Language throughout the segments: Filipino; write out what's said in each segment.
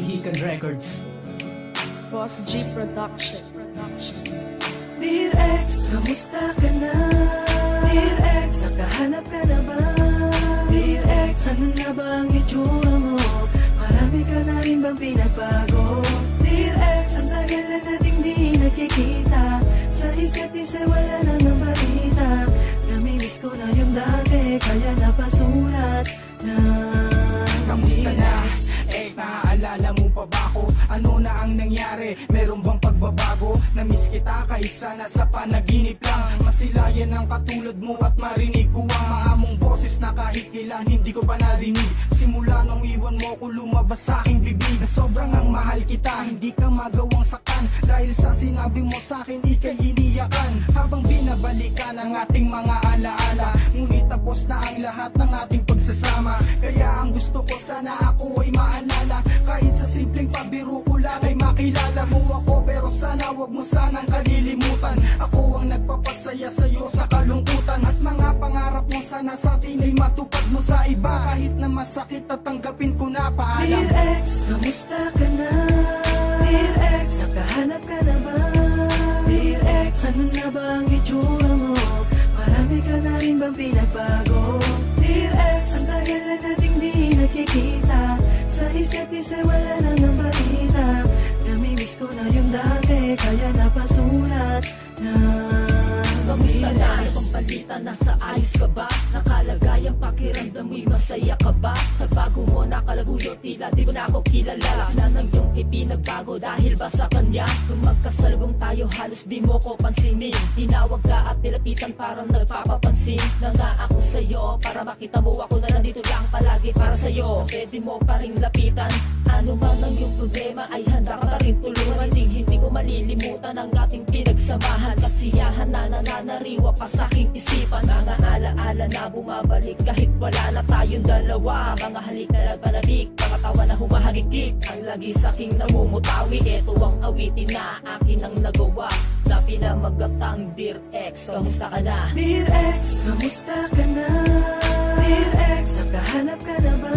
Hihikan Records. Boss G Production. Dear Ex, kamusta ka na? Dear Ex, nakahanap ka na ba? Dear Ex, ano na ba ang itsura mo? Marami ka na rin bang pinagbago? Dear Ex, ang tagal na nating di nakikita. Sa isa't isa wala nang balita. Namimiss ko na yung dati, kaya napasulat na. Kamusta na? Ex, naaalala mo pa ba ako? Ano na ang nangyari? Meron bang pagbabago? Namiss kita kahit sana sa panaginip lang. Masilayan ang katulad mo at marinig ko ang mga mong boses na kahit kailan hindi ko pa narinig. Simula nung iwan mo ko lumabas sa aking bibig na sobrang ang mahal kita, hindi ka magawang saktan. Dahil sa sinabi mo sa akin ika'y iniyakan. Habang binabalikan ang ating mga alaala, ngunit tapos na ang lahat ng ating pagsasama. Kaya ang gusto ko sana ako ay maalala. Kahit sa simpleng pabiro ko lang ay makilala mo ako. Pero sana wag mo sanang kalilimutan. Ako ang nagpapasaya sa'yo sa kalungkutan. At mga pangarap mo sana sa atin ay matupad mo sa iba. Kahit na masakit at tanggapin ko na paalam. Dear Ex, kamusta ka na? Dear Ex, nakahanap ka na ba? Dear Ex, ano na ba ang itsura mo? Marami ka na rin bang pinagbago? Dear Ex, ang tagal na nating di nakikita. Sa isa't isa wala nang balita. Namimiss ko na yung dati, kaya napasulat na. Kamusta na? Ibang balita, nasa ayos ka ba? Nakalagay ang pakiramdam mo'y masaya ka ba? Sa bago mo nakalaguyo, tila di mo na ako kilala. Na ng iyong ipinagbago dahil ba sa kanya? Kung magkasalubong tayo halos di mo ko pansinin. Tinawag ka at nilapitan parang nagpapapansin. Na nga ako sa'yo para makita mo ako na nandito lang palagi para sa'yo. Pwede mo pa rin lapitan. Ano man ang iyong problema ay handa ka pa rin tulungan. Hindi ko malilimutan ang ating pinagsamahan. Kasiyahan na nananariwa pa sa aking isipan. Mga alaala na bumabalik kahit wala na tayong dalawa. Mga halik na nagpanabik, mga tawa na humahagikik. Ang lagi sa aking namumutawi, ito ang awitin na akin ang nagawa. Na pinamagatang Dear Ex, kamusta ka na? Dear Ex, kamusta ka na? Dear Ex, nakahanap ka na ba?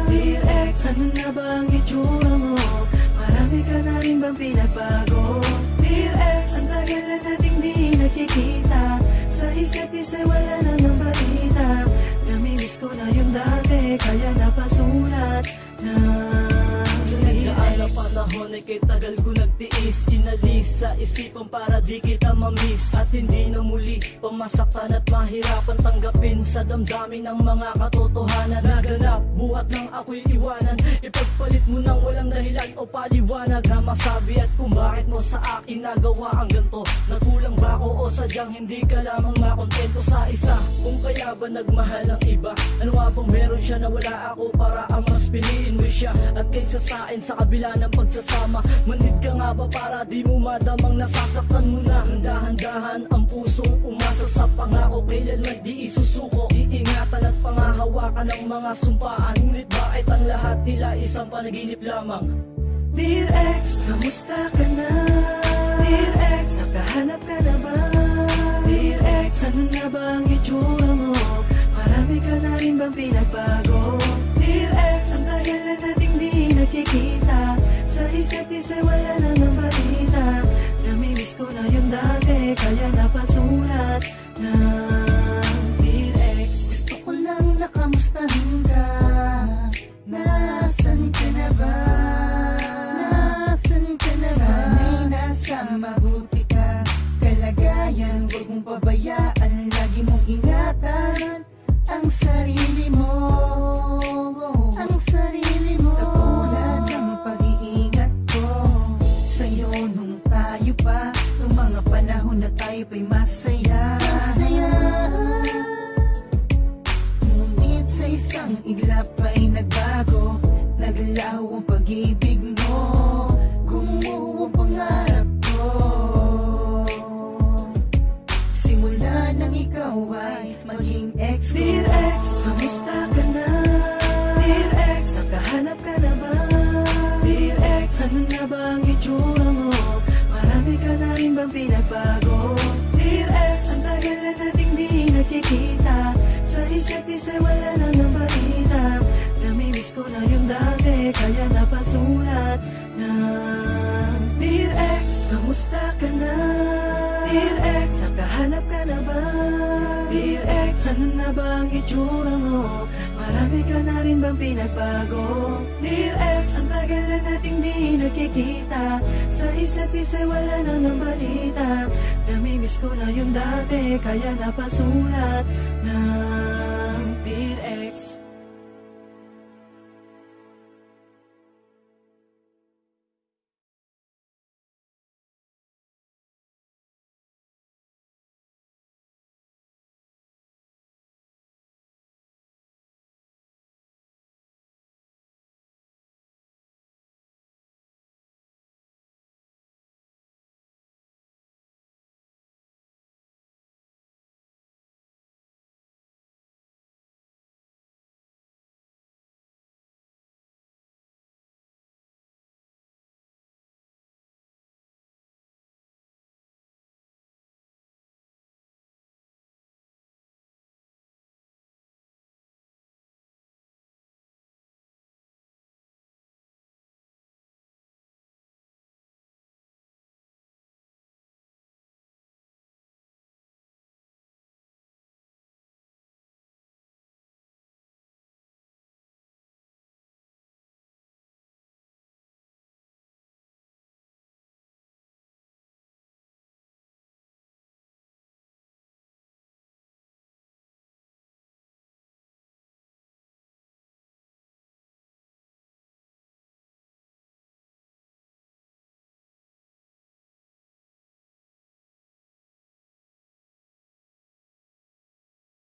Dear Ex, ano na ba ang itsura mo? Marami ka na rin bang pinagbago? Dear Ex, ang tagal na nating di nakikita. Sa isa't isa wala nang balita. Namimiss ko na yung dati, kaya napasulat na. Nagkaala panahon ay kay tagal ko nagtiis. Inalis sa isipan para di kita mamiss. At hindi na muli pamasaktan at mahirapan tanggapin sa damdamin ng mga katotohanan. Naganap, buhat ng ako'y iwanan. Ipagpalit mo nang walang dahilan o paliwanag. Na masabi at kung bakit mo sa akin nagawa ang ganto. Nagkulang ba ako o sadyang hindi ka lamang makontento sa isa? Kung kaya ba nagmahal ang iba? Ano nga bang meron siya na wala ako para ang mas piliin mo siya? At kaysa sa akin sa kabila ng pagsasama, manid ka nga ba para di mo madamang nasasaktan mo na? Dahan-dahan ang pusong umasa sa pangako, kailanman di isusuko. Iingatan at pangahawakan ng mga sumpaan. Ngunit bakit ang lahat nila isang panaginip lamang? Dear Ex, kamusta ka na? Dear Ex, nakahanap ka na ba? Dear Ex, ano na ba ang itsura mo? Marami ka na rin bang pinagbago? Dear Ex, ang tagal na nating di nakikita. Sa isa't isa wala nang balita. Namimiss ko na yung dati, kaya napasulat na. Dear Ex, gusto ko lang nakamustahin ka. Nasaan ka na ba? Nasaan ka na ba? Sana'y nasa mabuti ka kalagayan. Huwag mong pabayaan, lagi mong ingatan ang sarili mo. Ang sarili mo. Katulad ng pag-iingat ko sa'yo nung tayo pa. Nung mga panahon na tayo pa'y masaya. Ngunit sa isang iglap ay nagbago. Naglaho ang pag-ibig mo. Gumuho ang pangarap ko. Simula nang ikaw ay maging ex ko. Dear Ex, kamusta ka na? Dear Ex, nakahanap ka na ba? Dear Ex, ano na ba ang itsura mo? Marami ka na rin bang pinagbago? Dear Ex, ang tagal na nating di nakikita. Sa isa't isa wala nang balita. Namimiss ko na yung dati, kaya napasulat ng Dear Ex, kamusta ka na? Dear Ex, nakahanap ka na ba? Dear Ex, ano na ba ang itsura mo? Marami ka na rin bang pinagbago? Dear Ex, ang tagal na nating di nakikita, sa isa't isa'y wala na ng balita. Namimiss ko na yung dati, kaya napasulat na